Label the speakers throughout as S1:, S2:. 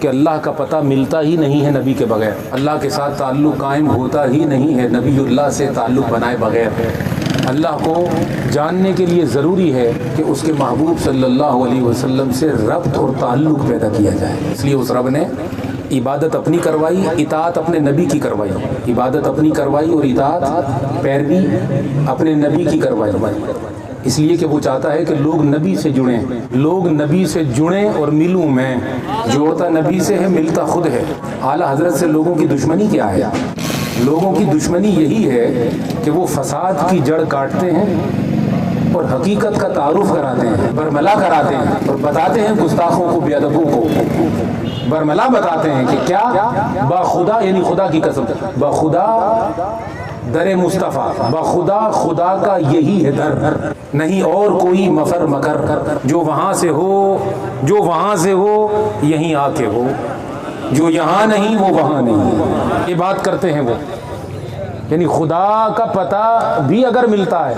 S1: کہ اللہ کا پتہ ملتا ہی نہیں ہے نبی کے بغیر، اللہ کے ساتھ تعلق قائم ہوتا ہی نہیں ہے نبی اللہ سے تعلق بنائے بغیر۔ اللہ کو جاننے کے لیے ضروری ہے کہ اس کے محبوب صلی اللہ علیہ وسلم سے ربط اور تعلق پیدا کیا جائے۔ اس لیے اس رب نے عبادت اپنی کروائی، اطاعت اپنے نبی کی کروائی، عبادت اپنی کروائی اور اطاعت پیروی اپنے نبی کی کروائی، اس لیے کہ وہ چاہتا ہے کہ لوگ نبی سے جڑیں، لوگ نبی سے جڑیں اور ملوں میں۔ جوڑتا نبی سے ہے، ملتا خود ہے۔ اعلیٰ حضرت سے لوگوں کی دشمنی کیا ہے؟ لوگوں کی دشمنی یہی ہے کہ وہ فساد کی جڑ کاٹتے ہیں اور حقیقت کا تعارف کراتے ہیں، برملا کراتے ہیں اور بتاتے ہیں گستاخوں کو، بے ادبوں کو برملا بتاتے ہیں کہ کیا باخدا، یعنی خدا کی قسم، باخدا در مصطفیٰ، باخدا خدا کا یہی ہے در، نہیں اور کوئی مفر مکر، جو وہاں سے ہو، جو وہاں سے ہو یہیں آ کے ہو، جو یہاں نہیں وہ وہاں نہیں، یہ بات کرتے ہیں وہ۔ یعنی خدا کا پتہ بھی اگر ملتا ہے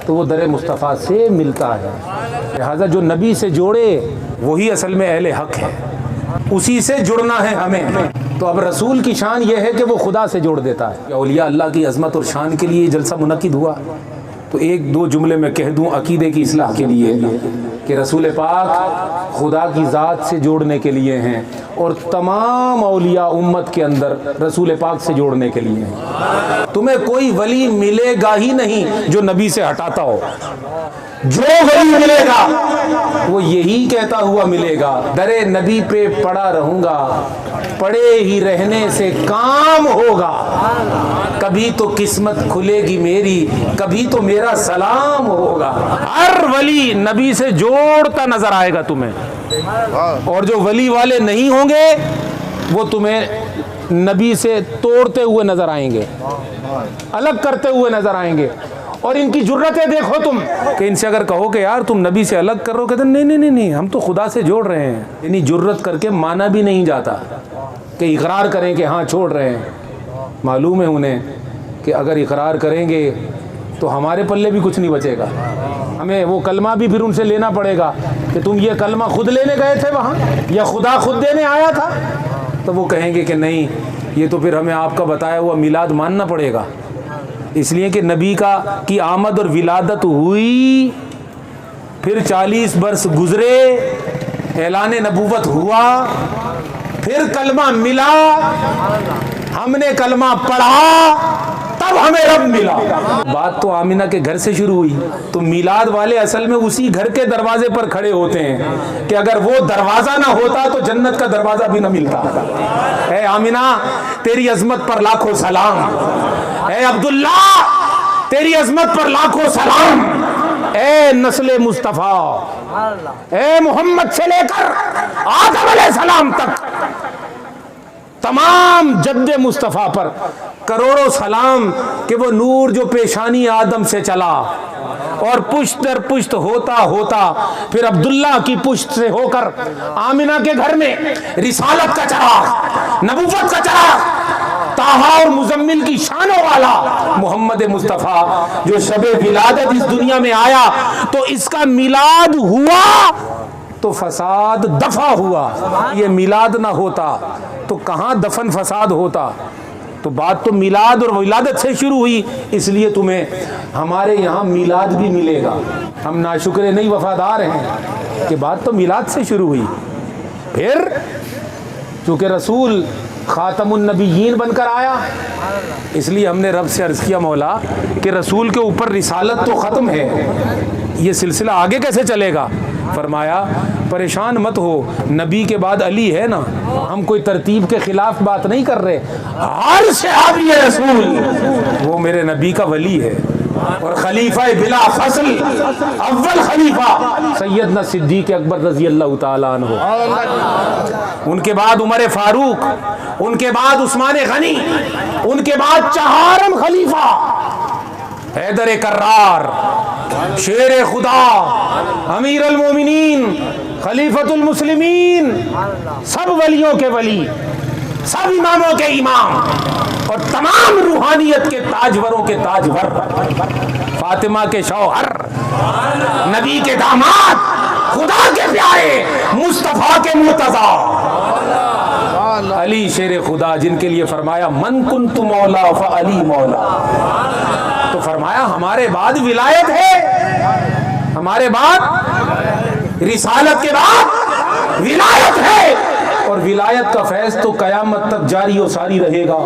S1: تو وہ در مصطفیٰ سے ملتا ہے، لہذا جو نبی سے جوڑے وہی اصل میں اہل حق ہے، اسی سے جڑنا ہے ہمیں۔ تو اب رسول کی شان یہ ہے کہ وہ خدا سے جوڑ دیتا ہے۔ اولیاء اللہ کی عظمت اور شان کے لیے یہ جلسہ منعقد ہوا، تو ایک دو جملے میں کہہ دوں عقیدے کی اصلاح کے لیے کہ رسول پاک خدا کی ذات سے جوڑنے کے لیے ہیں اور تمام اولیاء امت کے اندر رسول پاک سے جوڑنے کے لیے ہیں۔ تمہیں کوئی ولی ملے گا ہی نہیں جو نبی سے ہٹاتا ہو، جو ولی ملے گا وہ یہی کہتا ہوا ملے گا، در نبی پہ پڑا رہوں گا، پڑے ہی رہنے سے کام ہوگا، کبھی تو قسمت کھلے گی میری، کبھی تو میرا سلام ہوگا۔ ہر ولی نبی سے جوڑتا نظر آئے گا تمہیں، اور جو ولی والے نہیں ہوں گے وہ تمہیں نبی سے توڑتے ہوئے نظر آئیں گے، الگ کرتے ہوئے نظر آئیں گے۔ اور ان کی جرتیں دیکھو تم کہ ان سے اگر کہو کہ یار تم نبی سے الگ کر رہو، کہتے ہیں نہیں ہم تو خدا سے جوڑ رہے ہیں۔ یعنی جرت کر کے مانا بھی نہیں جاتا کہ اقرار کریں کہ ہاں چھوڑ رہے ہیں۔ معلوم ہے انہیں کہ اگر اقرار کریں گے تو ہمارے پلے بھی کچھ نہیں بچے گا، ہمیں وہ کلمہ بھی پھر ان سے لینا پڑے گا کہ تم یہ کلمہ خود لینے گئے تھے وہاں یا خدا خود دینے آیا تھا، تو وہ کہیں گے کہ نہیں یہ تو پھر ہمیں آپ کا بتایا ہوا میلاد ماننا پڑے گا، اس لیے کہ نبی کی آمد اور ولادت ہوئی، پھر 40 برس گزرے، اعلان نبوت ہوا، پھر کلمہ ملا، ہم نے کلمہ پڑھا، تب ہمیں رب ملا۔ بات تو آمینہ کے گھر سے شروع ہوئی، تو میلاد والے اصل میں اسی گھر کے دروازے پر کھڑے ہوتے ہیں کہ اگر وہ دروازہ نہ ہوتا تو جنت کا دروازہ بھی نہ ملتا۔ اے آمینہ تیری عظمت پر لاکھوں سلام، اے عبداللہ تیری عظمت پر لاکھوں سلام، اے نسل مصطفیٰ، اے محمد سے لے کر آدم علیہ السلام تک تمام جد مصطفیٰ پر کروڑوں سلام کہ وہ نور جو پیشانی آدم سے چلا اور پشت در پشت ہوتا ہوتا پھر عبداللہ کی پشت سے ہو کر آمینہ کے گھر میں رسالت کا چراغ، نبوت کا چراغ، طٰہٰ اور مزمل کی شانوں والا محمد مصطفیٰ جو شب ولادت اس دنیا میں آیا تو اس کا میلاد ہوا تو فساد دفع ہوا۔ یہ میلاد نہ ہوتا تو کہاں دفن فساد ہوتا؟ تو بات تو میلاد اور ولادت سے شروع ہوئی، اس لیے تمہیں ہمارے یہاں میلاد بھی ملے گا۔ ہم ناشکرے نہیں وفادار ہیں کہ بات تو میلاد سے شروع ہوئی، پھر چونکہ رسول خاتم النبیین بن کر آیا، اس لیے ہم نے رب سے عرض کیا مولا کہ رسول کے اوپر رسالت تو ختم ہے، یہ سلسلہ آگے کیسے چلے گا؟ فرمایا پریشان مت ہو، نبی کے بعد علی ہے نا، ہم کوئی ترتیب کے خلاف بات نہیں کر رہے، ہر صحابی رسول وہ میرے نبی کا ولی ہے، اور خلیفہ بلا فصل اول خلیفہ سیدنا صدیق اکبر رضی اللہ تعالیٰ عنہ، ان کے بعد عمر فاروق، ان کے بعد عثمان غنی، ان کے بعد چہارم خلیفہ حیدر کرار، شیر خدا، امیر المومنین، خلیفۃ المسلمین، سب ولیوں کے ولی، سب اماموں کے امام، اور تمام روحانیت کے تاجوروں کے تاجور، فاطمہ کے شوہر، نبی کے داماد، خدا کے پیارے، مصطفیٰ کے مرتضیٰ، علی شیر خدا جن کے لیے فرمایا من کنت مولا فعلی مولا، تو فرمایا ہمارے بعد ولایت ہے، ہمارے بعد رسالت کے بعد ولایت ہے، اور ولایت کا فیض تو قیامت تک جاری و ساری رہے گا۔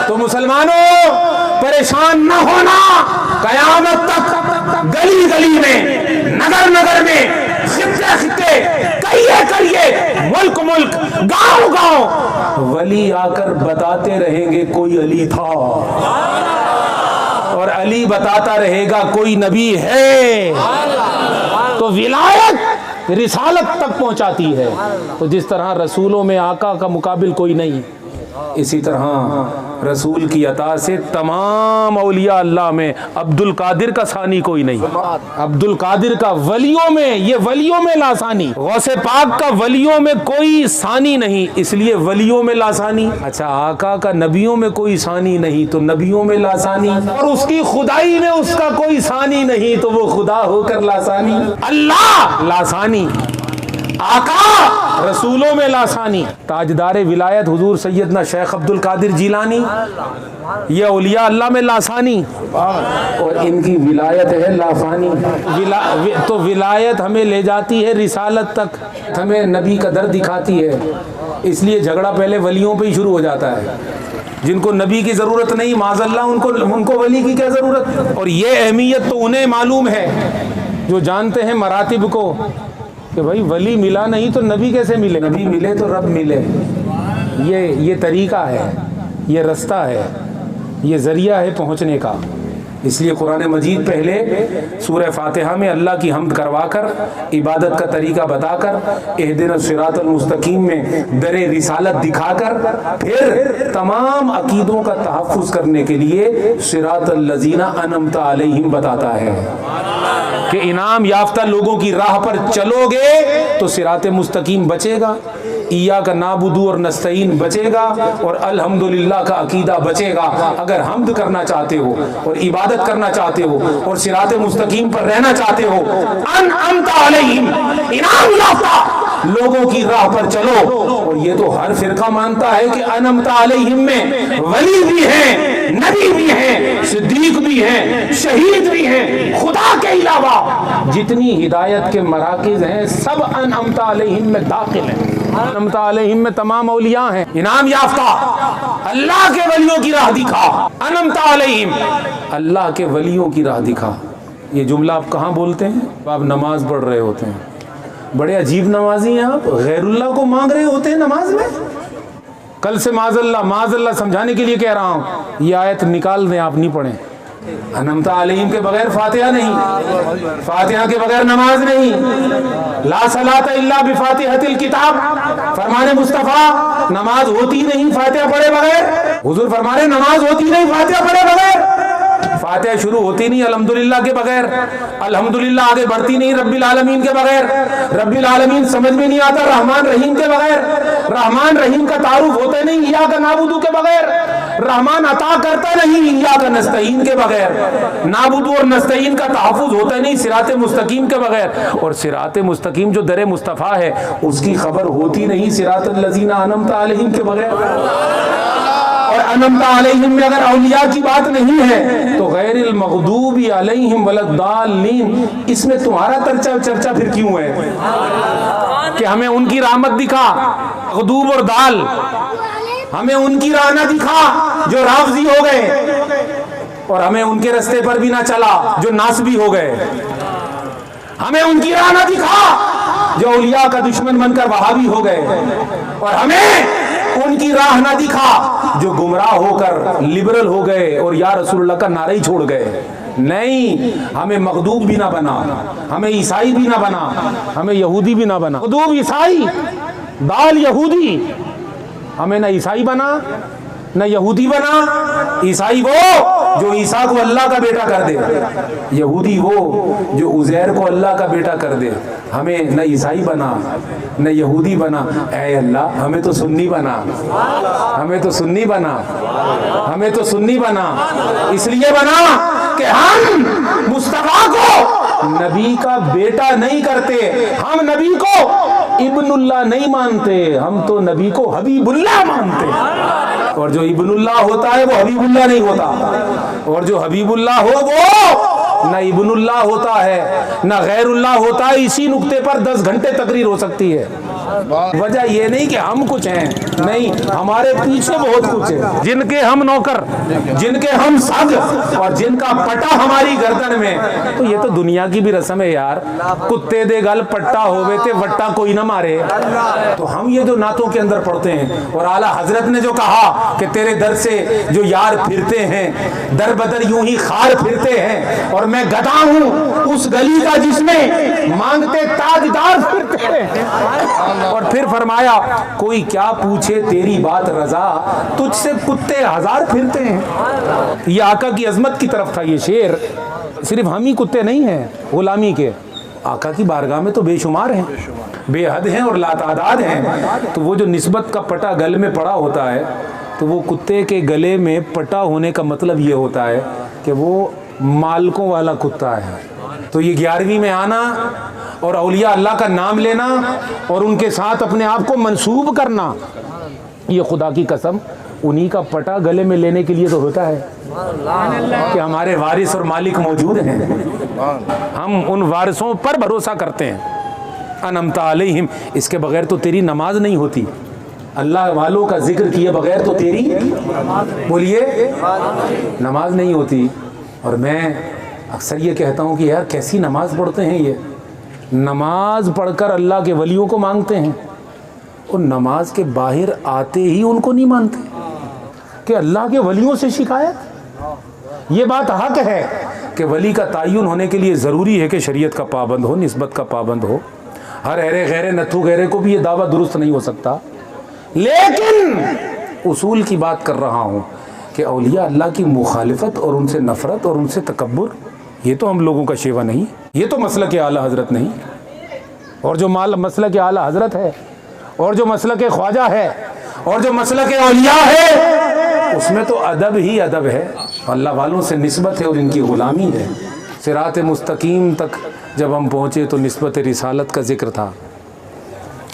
S1: تو مسلمانوں پریشان نہ ہونا، قیامت تک گلی گلی میں، نگر نگر میں، خطے خطے، کئیے کئیے، ملک ملک، گاؤں گاؤں ولی آ کر بتاتے رہیں گے کوئی علی تھا، اور علی بتاتا رہے گا کوئی نبی ہے۔ تو ولایت رسالت تک پہنچاتی ہے۔ تو جس طرح رسولوں میں آقا کا مقابل کوئی نہیں، اسی طرح رسول کی عطا سے تمام اولیاء اللہ میں عبد القادر کا ثانی کوئی نہیں، عبد القادر کا ولیوں میں، یہ ولیوں میں لاسانی، غوث پاک کا ولیوں میں کوئی ثانی نہیں، اس لیے ولیوں میں لاسانی۔ اچھا آقا کا نبیوں میں کوئی ثانی نہیں تو نبیوں میں لاسانی، اور اس کی خدائی میں اس کا کوئی ثانی نہیں تو وہ خدا ہو کر لاسانی۔ اللہ لاسانی، آقا رسولوں میں لاسانی۔ تاجدار ولایت حضور سیدنا شیخ عبد القادر جیلانی، یہ اولیاء اللہ میں لاسانی، اور ان کی ولایت ہے لافانی۔ تو ولایت ہمیں لے جاتی ہے رسالت تک، ہمیں نبی کا در دکھاتی ہے، اس لیے جھگڑا پہلے ولیوں پہ ہی شروع ہو جاتا ہے۔ جن کو نبی کی ضرورت نہیں، معاذ اللہ ان کو ولی کی کیا ضرورت؟ اور یہ اہمیت تو انہیں معلوم ہے جو جانتے ہیں مراتب کو، کہ بھائی ولی ملا نہیں تو نبی کیسے ملے، نبی ملے تو رب ملے۔ یہ طریقہ ہے، یہ رستہ ہے، یہ ذریعہ ہے پہنچنے کا۔ اس لیے قرآن مجید پہلے سورہ فاتحہ میں اللہ کی حمد کروا کر، عبادت کا طریقہ بتا کر، اہدنا الصراط المستقیم میں در رسالت دکھا کر، پھر تمام عقیدوں کا تحفظ کرنے کے لیے صراط الذین انعمت علیہم بتاتا ہے کہ انعام یافتہ لوگوں کی راہ پر چلو گے تو صراط مستقیم بچے گا، ایاک نعبد اور نستعین بچے گا، اور الحمدللہ کا عقیدہ بچے گا۔ اگر حمد کرنا چاہتے ہو اور عبادت کرنا چاہتے ہو اور صراط مستقیم پر رہنا چاہتے ہو، انعمت علیہم، انعام یافتہ لوگوں کی راہ پر چلو۔ اور یہ تو ہر فرقہ مانتا ہے کہ انعمت علیہم میں ولی بھی ہیں، نبی بھی ہیں، صدیق بھی ہیں، شہید بھی ہیں، خدا کے علاوہ جتنی ہدایت کے مراکز ہیں سب انعمت علیہم میں داخل ہیں۔ انعمت علیہم میں تمام اولیاء ہیں، انعام یافتہ، اللہ کے ولیوں کی راہ دکھا، انعمت علیہم، اللہ کے ولیوں کی راہ دکھا۔ یہ جملہ آپ کہاں بولتے ہیں؟ آپ نماز پڑھ رہے ہوتے ہیں، بڑے عجیب نمازی ہیں آپ، غیر اللہ کو مانگ رہے ہوتے ہیں نماز میں۔ کل سے معاذ اللہ سمجھانے کے لیے کہہ رہا ہوں، یہ آیت نکال دیں، آپ نہیں پڑھیں۔ انعمت علیہم کے بغیر فاتحہ نہیں، فاتحہ کے بغیر نماز نہیں، لا صلاۃ الا بفاتحۃ الکتاب، فرمان مصطفیٰ نماز ہوتی نہیں فاتحہ پڑھے بغیر۔ حضور فرما رہے نماز ہوتی نہیں فاتحہ پڑھے بغیر، فاتحہ شروع ہوتی نہیں الحمدللہ کے بغیر، الحمدللہ آگے بڑھتی نہیں رب العالمین کے بغیر، رب العالمین سمجھ میں نہیں آتا رحمان رحیم کے بغیر، رحمان رحیم کا تعارف ہوتا نہیں ایاک نعبد کے بغیر، رحمان عطا کرتا نہیں ایاک نستعین کے بغیر، نعبد اور نستعین کا تحفظ ہوتا نہیں صراط مستقیم کے بغیر، اور صراط مستقیم جو در مصطفیٰ ہے اس کی خبر ہوتی نہیں صراط الذین انعمت علیہم کے بغیر۔ اور انعمت علیہم میں اگر اولیاء کی بات نہیں ہے تو غیر المغضوب علیہم ولا الضالین، اس میں تمہارا چرچا پھر کیوں ہے کہ ہمیں ان کی رحمت دکھا مغضوب اور دال، ہمیں ان کی راہ نہ دکھا جو رافضی ہو گئے، اور ہمیں ان کے رستے پر بھی نہ چلا جو ناصبی ہو گئے، ہمیں ان کی راہ نہ دکھا جو اولیاء کا دشمن بن کر وہابی ہو گئے، اور ہمیں ان کی راہ نہ دکھا جو گمراہ ہو کر لبرل ہو گئے اور یا رسول اللہ کا نعرہ ہی چھوڑ گئے۔ نہیں، ہمیں مغضوب بھی نہ بنا، ہمیں عیسائی بھی نہ بنا، ہمیں یہودی بھی نہ بنا۔ مغضوب عیسائی، دال یہودی، ہمیں نہ عیسائی بنا نہ یہودی بنا۔ عیسائی وہ جو عیسیٰ کو اللہ کا بیٹا کر دے، یہودی وہ جو عزیر کو اللہ کا بیٹا کر دے۔ ہمیں نہ عیسائی بنا نہ یہودی بنا، اے اللہ ہمیں تو سنی بنا، ہمیں تو سنی بنا، ہمیں تو سنی بنا۔ اس لیے بنا کہ ہم مصطفیٰ کو نبی کا بیٹا نہیں کرتے، ہم نبی کو ابن اللہ نہیں مانتے، ہم تو نبی کو حبیب اللہ مانتے ہیں۔ اور جو ابن اللہ ہوتا ہے وہ حبیب اللہ نہیں ہوتا، اور جو حبیب اللہ ہو وہ نہ ابن اللہ ہوتا ہے نہ غیر اللہ ہوتا ہے۔ اسی نقطے پر 10 گھنٹے تقریر ہو سکتی ہے۔ وجہ یہ نہیں کہ ہم کچھ ہیں، نہیں، ہمارے پیچھے بہت کچھ ہے، جن کے ہم نوکر، جن کے ہم سگ، اور جن کا پٹا ہماری گردن میں۔ تو یہ تو دنیا کی بھی رسم ہے یار، کتے دے گل پٹا ہوئے تے وٹا کوئی نہ مارے۔ تو ہم یہ جو نعتوں کے اندر پڑھتے ہیں، اور اعلیٰ حضرت نے جو کہا کہ تیرے در سے جو یار پھرتے ہیں در بدر یوں ہی خار پھرتے ہیں، اور میں گدھا ہوں اس گلی کا جس میں مانگتے تاجدار پھرتے ہیں۔ اور پھر فرمایا کوئی کیا پوچھے تیری بات رضا، تجھ سے کتے ہزار پھرتے ہیں۔ یہ آقا کی عظمت کی طرف تھا یہ شعر۔ صرف ہم ہی کتے نہیں ہیں غلامی کے، آقا کی بارگاہ میں تو بے شمار ہیں، بے حد ہیں اور لاتعداد ہیں۔ تو وہ جو نسبت کا پٹا گل میں پڑا ہوتا ہے، تو وہ کتے کے گلے میں پٹا ہونے کا مطلب یہ ہوتا ہے کہ وہ مالکوں والا کتا ہے۔ تو یہ 11ویں میں آنا اور اولیاء اللہ کا نام لینا اور ان کے ساتھ اپنے آپ کو منسوب کرنا، یہ خدا کی قسم انہی کا پٹا گلے میں لینے کے لیے تو ہوتا ہے کہ ہمارے وارث اور مالک موجود ہیں، ہم ان وارثوں پر بھروسہ کرتے ہیں۔ انعمت علیہم، اس کے بغیر تو تیری نماز نہیں ہوتی، اللہ والوں کا ذکر کیے بغیر تو تیری بولیے نماز نہیں ہوتی۔ اور میں اکثر یہ کہتا ہوں کہ یار کیسی نماز پڑھتے ہیں یہ، نماز پڑھ کر اللہ کے ولیوں کو مانگتے ہیں، اور نماز کے باہر آتے ہی ان کو نہیں مانتے کہ اللہ کے ولیوں سے شکایت۔ یہ بات حق ہے کہ ولی کا تعین ہونے کے لیے ضروری ہے کہ شریعت کا پابند ہو، نسبت کا پابند ہو۔ ہر ہرے غیرے نتھو غیرے کو بھی یہ دعویٰ درست نہیں ہو سکتا، لیکن اصول کی بات کر رہا ہوں کہ اولیاء اللہ کی مخالفت اور ان سے نفرت اور ان سے تکبر، یہ تو ہم لوگوں کا شیوا نہیں، یہ تو مسلک اعلیٰ حضرت نہیں۔ اور جو مسلک اعلیٰ حضرت ہے، اور جو مسلک خواجہ ہے، اور جو مسلک اولیاء ہے، اس میں تو ادب ہی ادب ہے، اللہ والوں سے نسبت ہے اور ان کی غلامی ہے۔ صراط مستقیم تک جب ہم پہنچے تو نسبت رسالت کا ذکر تھا،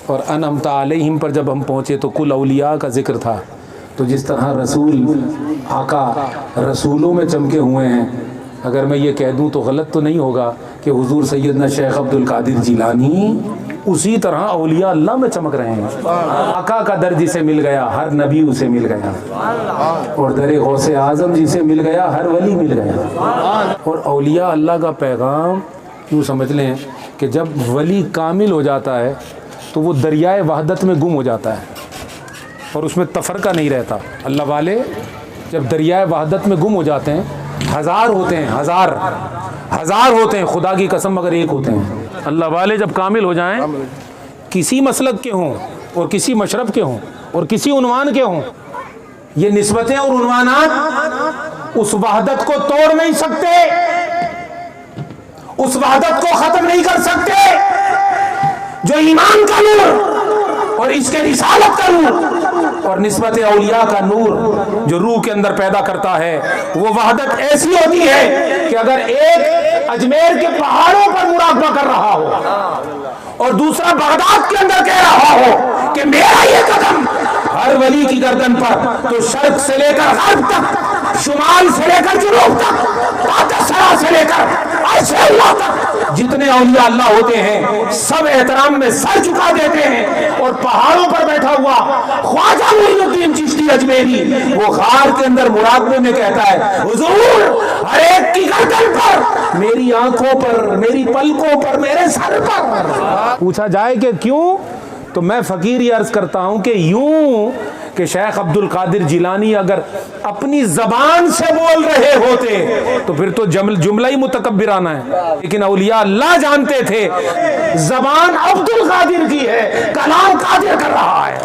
S1: اور انعمت علیہم پر جب ہم پہنچے تو کل اولیاء کا ذکر تھا۔ تو جس طرح رسول آقا رسولوں میں چمکے ہوئے ہیں، اگر میں یہ کہہ دوں تو غلط تو نہیں ہوگا کہ حضور سیدنا شیخ عبد القادر جیلانی اسی طرح اولیاء اللہ میں چمک رہے ہیں۔ آقا کا در جسے مل گیا ہر نبی اسے مل گیا، اور در غوث اعظم جسے مل گیا ہر ولی مل گیا۔ اور اولیاء اللہ کا پیغام یوں سمجھ لیں کہ جب ولی کامل ہو جاتا ہے تو وہ دریائے وحدت میں گم ہو جاتا ہے، اور اس میں تفرقہ نہیں رہتا۔ اللہ والے جب دریائے وحدت میں گم ہو جاتے ہیں، ہزار ہوتے ہیں، ہزار ہوتے ہیں، خدا کی قسم مگر ایک ہوتے ہیں۔ اللہ والے جب کامل ہو جائیں، کسی مسلک کے ہوں اور کسی مشرب کے ہوں اور کسی عنوان کے ہوں، یہ نسبتیں اور عنوانات اس وحدت کو توڑ نہیں سکتے، اس وحدت کو ختم نہیں کر سکتے۔ جو ایمان کا نور اور اس کے رسالت کا نور اور نسبت اولیاء کا نور جو روح کے اندر پیدا کرتا ہے، وہ وحدت ایسی ہوتی ہے کہ اگر ایک اجمیر کے پہاڑوں پر مراقبہ کر رہا ہو اور دوسرا بغداد کے اندر کہہ رہا ہو کہ میرا یہ قدم ہر ولی کی گردن پر، تو شرق سے لے کر غرب تک، شمال سے لے کر جنوب تک، پاکستان سے لے کر عرش اللہ تک جتنے اولیاء اللہ ہوتے ہیں سب احترام میں سر جھکا دیتے ہیں۔ اور پہاڑوں پر بیٹھا ہوا خواجہ معین الدین چشتی اجمیری وہ غار کے اندر مراقبے میں کہتا ہے حضور ہر ایک کی گردن پر، میری آنکھوں پر، میری پلکوں پر، میرے سر پر۔ پوچھا جائے کہ کیوں، تو میں فقیر یہ عرض کرتا ہوں کہ یوں کہ شیخ عبد القادر جیلانی اگر اپنی زبان سے بول رہے ہوتے تو پھر تو جملہ ہی متکبرانہ ہے، لیکن اولیاء اللہ جانتے تھے زبان عبد القادر کی ہے، کلام قادر کر رہا ہے۔